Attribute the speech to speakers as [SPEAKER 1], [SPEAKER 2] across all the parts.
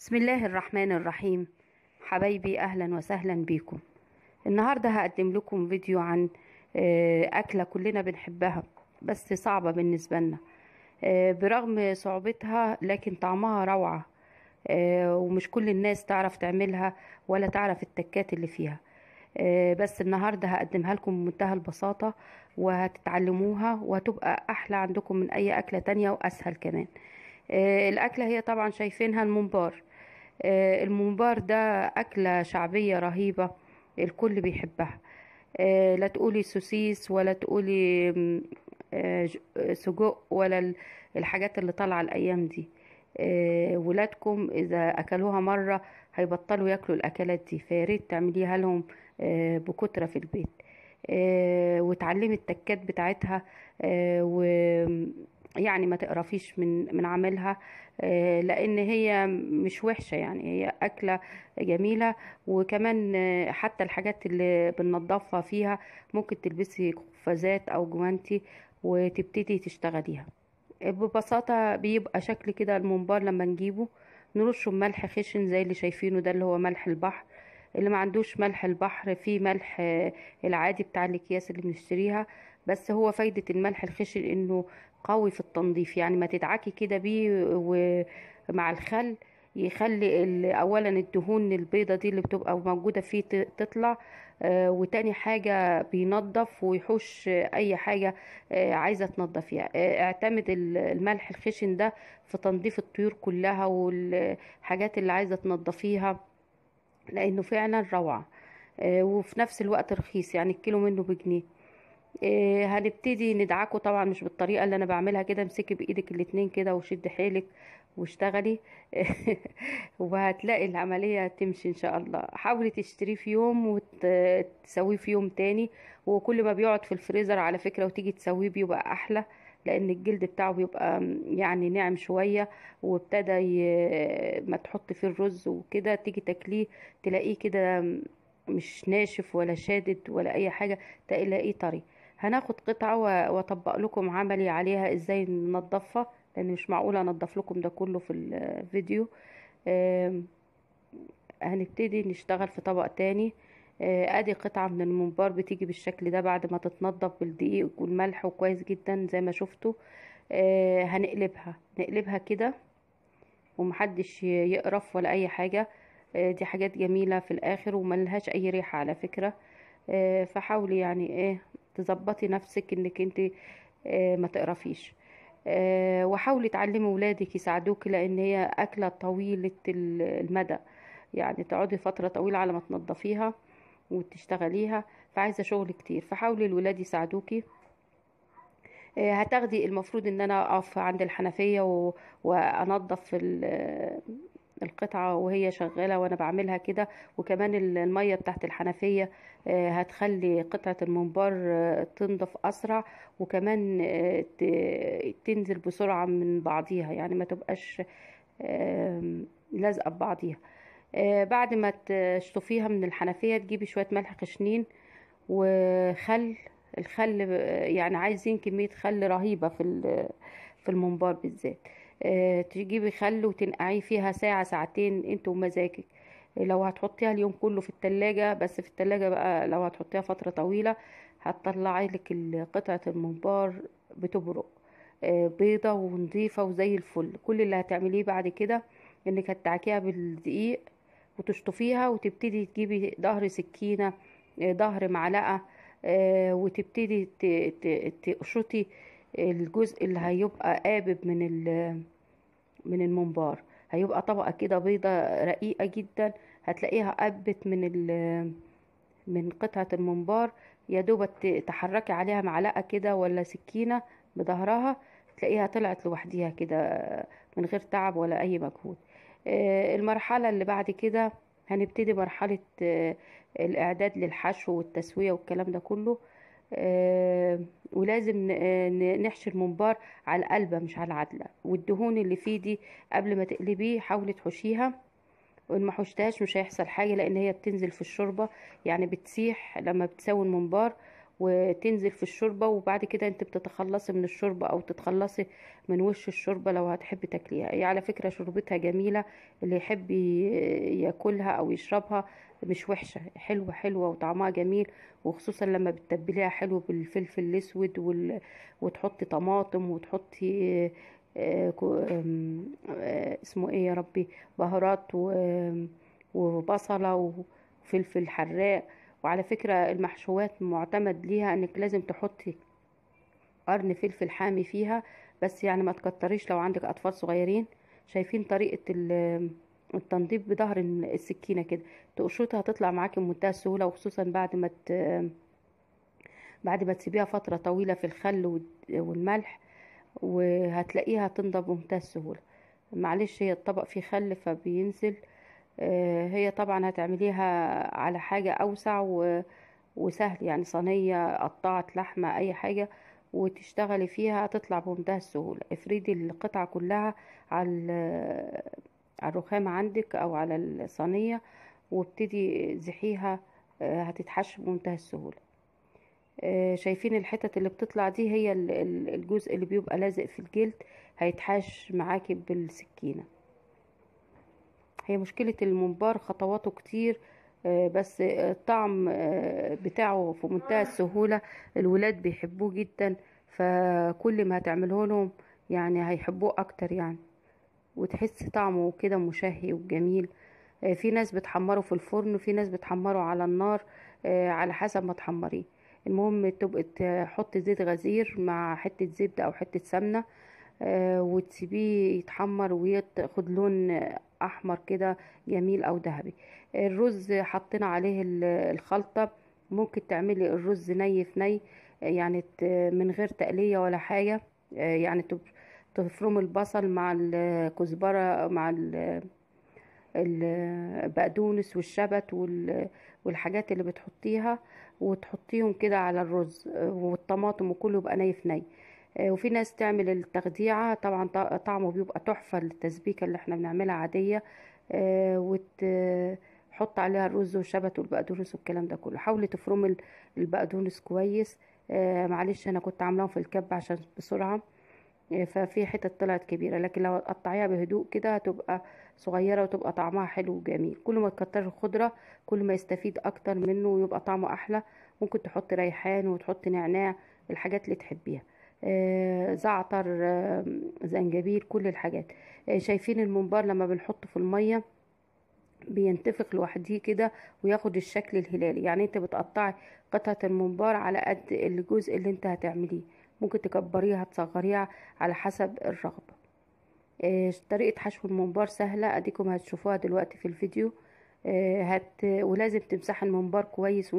[SPEAKER 1] بسم الله الرحمن الرحيم. حبايبي أهلا وسهلا بيكم. النهاردة هقدم لكم فيديو عن أكلة كلنا بنحبها بس صعبة بالنسبة لنا. برغم صعوبتها لكن طعمها روعة. ومش كل الناس تعرف تعملها ولا تعرف التكات اللي فيها. بس النهاردة هقدمها لكم بمنتهى البساطة، وهتتعلموها وهتبقى أحلى عندكم من أي أكلة تانية وأسهل كمان. الأكلة هي طبعا شايفينها الممبار. الممبار ده أكلة شعبية رهيبة، الكل بيحبها. لا تقولي سوسيس ولا تقولي سجق ولا الحاجات اللي طالعة الأيام دي. ولادكم إذا أكلوها مرة هيبطلوا ياكلوا الأكلات دي، فياريت تعمليها لهم بكترة في البيت. وتعلمي التكات بتاعتها. ويعني ما تقرفيش من عملها. لان هي مش وحشة، يعني هي اكلة جميلة. وكمان حتى الحاجات اللي بننضفها فيها ممكن تلبسي قفازات او جوانتي وتبتدي تشتغليها. ببساطة بيبقى شكل كده الممبار لما نجيبه نرشه بملح خشن زي اللي شايفينه ده، اللي هو ملح البحر. اللي ما عندوش ملح البحر فيه ملح العادي بتاع الاكياس اللي بنشتريها. بس هو فايدة الملح الخشن انه قوي في التنظيف، يعني ما تدعكي كده بيه ومع الخل يخلي اولا الدهون البيضة دي اللي بتبقى موجودة فيه تطلع. وتاني حاجة بينظف ويحوش اي حاجة عايزة تنظفيها. اعتمد الملح الخشن ده في تنظيف الطيور كلها والحاجات اللي عايزة تنظفيها، لانه فعلا روعة. وفي نفس الوقت رخيص، يعني الكيلو منه بجنيه. هنبتدي ندعكه طبعا مش بالطريقة اللي انا بعملها كده. امسكي بايدك الاتنين كده وشد حيلك واشتغلي. وهتلاقي العملية تمشي ان شاء الله. حاولي تشتريه في يوم وتسويه في يوم تاني، وكل ما بيقعد في الفريزر على فكرة وتيجي تسويه بيبقى احلى، لان الجلد بتاعه بيبقى يعني ناعم شوية. وابتدى ما تحط فيه الرز وكده تيجي تاكليه تلاقيه كده مش ناشف ولا شادد ولا اي حاجة، تلاقيه طري. هناخد قطعة واطبق لكم عملي عليها ازاي ننضفها، لان مش معقولة انضف لكم ده كله في الفيديو. آم، هنبتدي نشتغل في طبق تاني. ادي قطعة من الممبار بتيجي بالشكل ده بعد ما تتنضف بالدقيق والملح وكويس جدا زي ما شفتوا. نقلبها كده ومحدش يقرف ولا اي حاجة. دي حاجات جميلة في الاخر وملهاش اي ريحة على فكرة. فحاولي يعني ايه تظبطي نفسك انك انت ما تقرفيش. وحاولي تعلمي ولادك يساعدوك، لان هي اكلة طويلة المدى، يعني تقعدي فترة طويلة على ما تنضفيها وتشتغلي فعايزة شغل كتير. فحاولي الولاد يساعدوكي. هتاخدي المفروض ان انا اقف عند الحنفية وانضف القطعة وهي شغالة وانا بعملها كده. وكمان المية بتاعت الحنفية هتخلي قطعة الممبار تنضف اسرع، وكمان تنزل بسرعة من بعضيها، يعني ما تبقاش لازقة ببعضيها. بعد ما تشطفيها من الحنفية تجيبي شوية ملح خشنين وخل. الخل يعني عايزين كمية خل رهيبة في الممبار بالذات. تجيبي خل وتنقعيه فيها ساعة ساعتين انت ومزاجك. لو هتحطيها اليوم كله في التلاجة، بس في التلاجة بقى لو هتحطيها فترة طويلة هتطلعي لك قطعة الممبار بتبرق بيضة ونظيفة وزي الفل. كل اللي هتعمليه بعد كده انك هتدعكيها بالدقيق وتشطفيها وتبتدي تجيبي ظهر سكينة، ظهر معلقة، وتبتدي تقشطي الجزء اللي هيبقى قابب من الممبار. هيبقى طبقة كده بيضة رقيقة جدا، هتلاقيها قبت من قطعة الممبار. يا دوبك تحركي عليها معلقة كده ولا سكينة بظهرها تلاقيها طلعت لوحديها كده من غير تعب ولا أي مجهود. المرحلة اللي بعد كده هنبتدي مرحلة الإعداد للحشو والتسوية والكلام ده كله. ولازم نحشي الممبار على القلبة مش على العدلة، والدهون اللي فيه دي قبل ما تقلبيه حاولي تحشيها. وان ما حشتهاش مش هيحصل حاجه، لان هي بتنزل في الشوربه، يعني بتسيح لما بتسوي الممبار وتنزل في الشوربة، وبعد كده انت بتتخلصي من الشوربة او تتخلصي من وش الشوربة لو هتحبي تاكليها. هي على فكرة شوربتها جميلة، اللي يحب ياكلها او يشربها مش وحشة، حلوة حلوة وطعمها جميل. وخصوصا لما بتتبليها حلو بالفلفل الاسود وتحطي طماطم وتحطي اسمه ايه يا ربي، بهارات وبصلة وفلفل حراق. وعلى فكرة المحشوات معتمد ليها انك لازم تحطي قرن فلفل حامي فيها، بس يعني ما تكتريش لو عندك اطفال صغيرين. شايفين طريقة التنظيف بظهر السكينة كده، تقشطها تطلع معاكي بمنتهى السهولة، وخصوصا بعد ما تسيبيها فترة طويلة في الخل والملح، وهتلاقيها تنضف بمنتهى السهولة. معلش هي الطبق فيه خل فبينزل. هي طبعا هتعمليها على حاجة أوسع وسهل، يعني صينية قطعة لحمة أي حاجة وتشتغلي فيها هتطلع بمنتهى السهولة. افردي القطعة كلها على على الرخامة عندك أو على الصينية، وابتدي زحيها، هتتحش بمنتهى السهولة. شايفين الحتت اللي بتطلع دي هي الجزء اللي بيبقى لازق في الجلد، هيتحاش معاكي بالسكينة. هي مشكلة الممبار خطواته كتير، بس الطعم بتاعه في منتهى السهولة، الولاد بيحبوه جدا، فكل ما هتعمله لهم يعني هيحبوه اكتر يعني، وتحس طعمه كده مشهي وجميل. في ناس بتحمره في الفرن وفي ناس بتحمره على النار، على حسب ما تحمريه. المهم تبقى تحط زيت غزير مع حتة زبدة او حتة سمنة، وتسيبيه يتحمر وياخد لون احمر كده جميل او ذهبي. الرز حطينا عليه الخلطة. ممكن تعملي الرز ني في ني، يعني من غير تقلية ولا حاجة. يعني تفرمي البصل مع الكزبرة مع البقدونس والشبت والحاجات اللي بتحطيها، وتحطيهم كده على الرز، والطماطم، وكله يبقى ني في ني. وفي ناس تعمل التخديعة، طبعا طعمه بيبقى تحفة. التسبيكة اللي احنا بنعملها عادية، وتحط عليها الرز والشبت والبقدونس والكلام ده كله. حاولي تفرمي البقدونس كويس. معلش انا كنت عاملاهم في الكب عشان بسرعة، ففي حتت طلعت كبيرة، لكن لو تقطعيها بهدوء كده هتبقى صغيرة وتبقى طعمها حلو وجميل. كل ما تكتر الخضرة كل ما يستفيد اكتر منه ويبقى طعمه احلى. ممكن تحط ريحان وتحط نعناع، الحاجات اللي تحبيها، زعتر، زنجبيل، كل الحاجات. شايفين الممبار لما بنحطه في المية بينتفخ لوحديه كده وياخد الشكل الهلالي. يعني انت بتقطعي قطعة الممبار على قد الجزء اللي انت هتعمليه، ممكن تكبريها تصغريها على حسب الرغبة. طريقة حشو الممبار سهلة، اديكم هتشوفوها دلوقتي في الفيديو. ولازم تمسحي الممبار كويس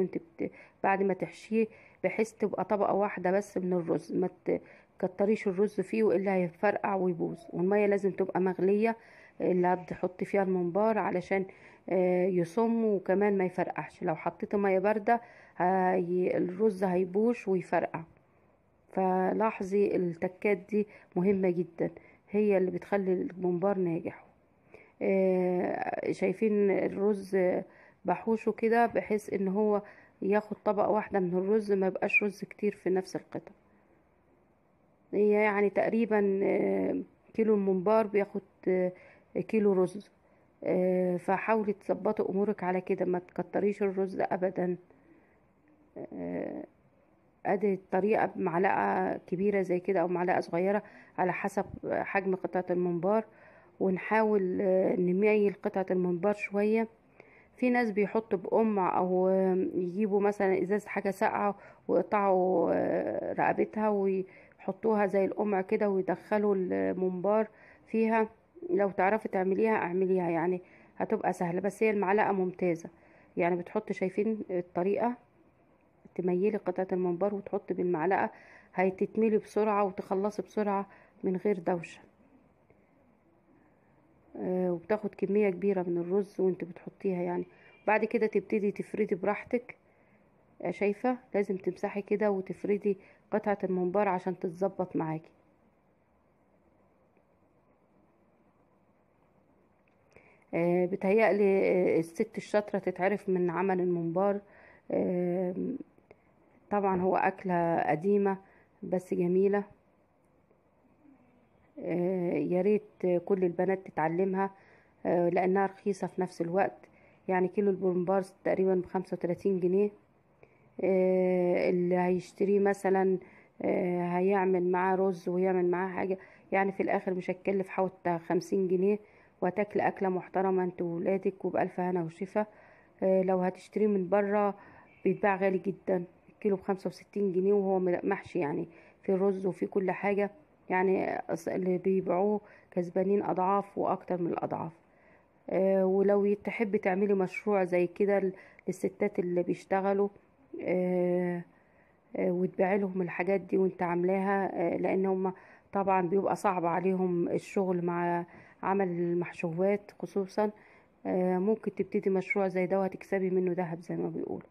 [SPEAKER 1] بعد ما تحشيه، بحيث تبقى طبقة واحدة بس من الرز، ما تكتريش الرز فيه والا هيفرقع ويبوظ. والمية لازم تبقى مغلية اللي هتحطي فيها الممبار علشان يصم وكمان ما يفرقعش. لو حطيتي مية باردة الرز هيبوش ويفرقع. فلاحظي التكات دي مهمة جدا، هي اللي بتخلي الممبار ناجح. شايفين الرز بحوشه كده بحيث ان هو ياخد طبقة واحدة من الرز، ما يبقاش رز كتير في نفس القطع. هي يعني تقريبا كيلو الممبار بياخد كيلو رز. فحاولي تظبطي امورك على كده، ما تكتريش الرز ابدا. آه، ادي الطريقة بمعلقة كبيرة زي كده او معلقة صغيرة على حسب حجم قطعة الممبار. ونحاول نميل قطعة الممبار شوية. في ناس بيحطوا بقمع او يجيبوا مثلا ازاز حاجة ساقعة ويقطعوا رقبتها ويحطوها زي القمع كده ويدخلوا الممبار فيها. لو تعرفي تعمليها اعمليها، يعني هتبقى سهلة، بس هي المعلقة ممتازة. يعني بتحط، شايفين الطريقة، تميلي قطعة الممبار وتحطي بالمعلقة، هتتملي بسرعة وتخلصي بسرعة من غير دوشة. وبتاخد كمية كبيرة من الرز وانت بتحطيها يعني. بعد كده تبتدي تفردي براحتك. شايفة لازم تمسحي كده وتفردي قطعة الممبار عشان تتظبط معاكي. بتهيألي الست الشاطرة تتعرف من عمل الممبار. آه، طبعا هو أكلة قديمة بس جميلة. يا ريت كل البنات تتعلمها، لأنها رخيصة في نفس الوقت. يعني كيلو البومبار تقريبا ب35 جنيه. اللي هيشتريه مثلا هيعمل معاه رز ويعمل معاه حاجة، يعني في الآخر مش هتكلف حوالي 50 جنيه، وهتاكل أكلة محترمة انت وولادك وبألف هنا وشفا. لو هتشتريه من بره بيتباع غالي جدا، الكيلو ب65 جنيه، وهو محشي يعني في رز وفي كل حاجة. يعني اللي بيبيعوه كسبانين أضعاف وأكتر من الأضعاف. ولو تحبي تعملي مشروع زي كده للستات اللي بيشتغلوا، آه، وتبيعي لهم الحاجات دي وانت عاملاها، لان هم طبعا بيبقى صعب عليهم الشغل مع عمل المحشوات خصوصا. ممكن تبتدي مشروع زي ده وهتكسبي منه ذهب زي ما بيقولوا.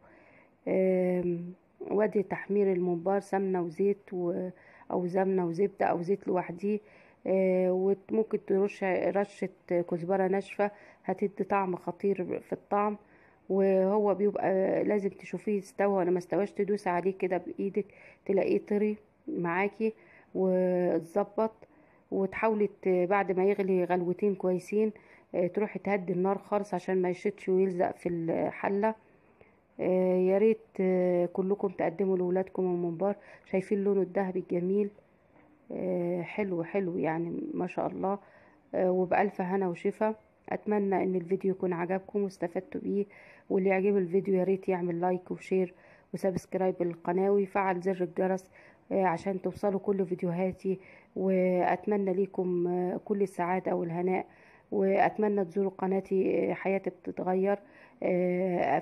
[SPEAKER 1] وادي تحمير الممبار سمنة وزيت او سمنة وزبدة او زيت لوحديه. وممكن ترش رشة كزبرة ناشفة، هتدي طعم خطير في الطعم. وهو بيبقى لازم تشوفيه استوى ولا ما استواش، تدوسي عليه كده بايدك تلاقيه طري معاكي واتظبط. وتحاولي بعد ما يغلي غلوتين كويسين تروحي تهدي النار خالص عشان ما يشطش ويلزق في الحلة. يا ريت كلكم تقدموا لولادكم الممبار. شايفين لونه الذهبي الجميل؟ حلو حلو يعني ما شاء الله. وبألف هنا وشفا. اتمنى ان الفيديو يكون عجبكم واستفدتوا بيه. واللي يعجب الفيديو يا ريت يعمل لايك وشير وسبسكرايب للقناة ويفعل زر الجرس عشان توصلوا كل فيديوهاتي. واتمنى ليكم كل السعادة والهناء. واتمنى تزوروا قناتي حياتي بتتغير،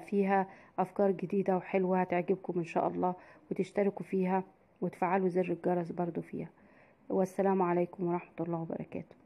[SPEAKER 1] فيها افكار جديدة وحلوة هتعجبكم ان شاء الله، وتشتركوا فيها وتفعلوا زر الجرس برضو فيها. والسلام عليكم ورحمة الله وبركاته.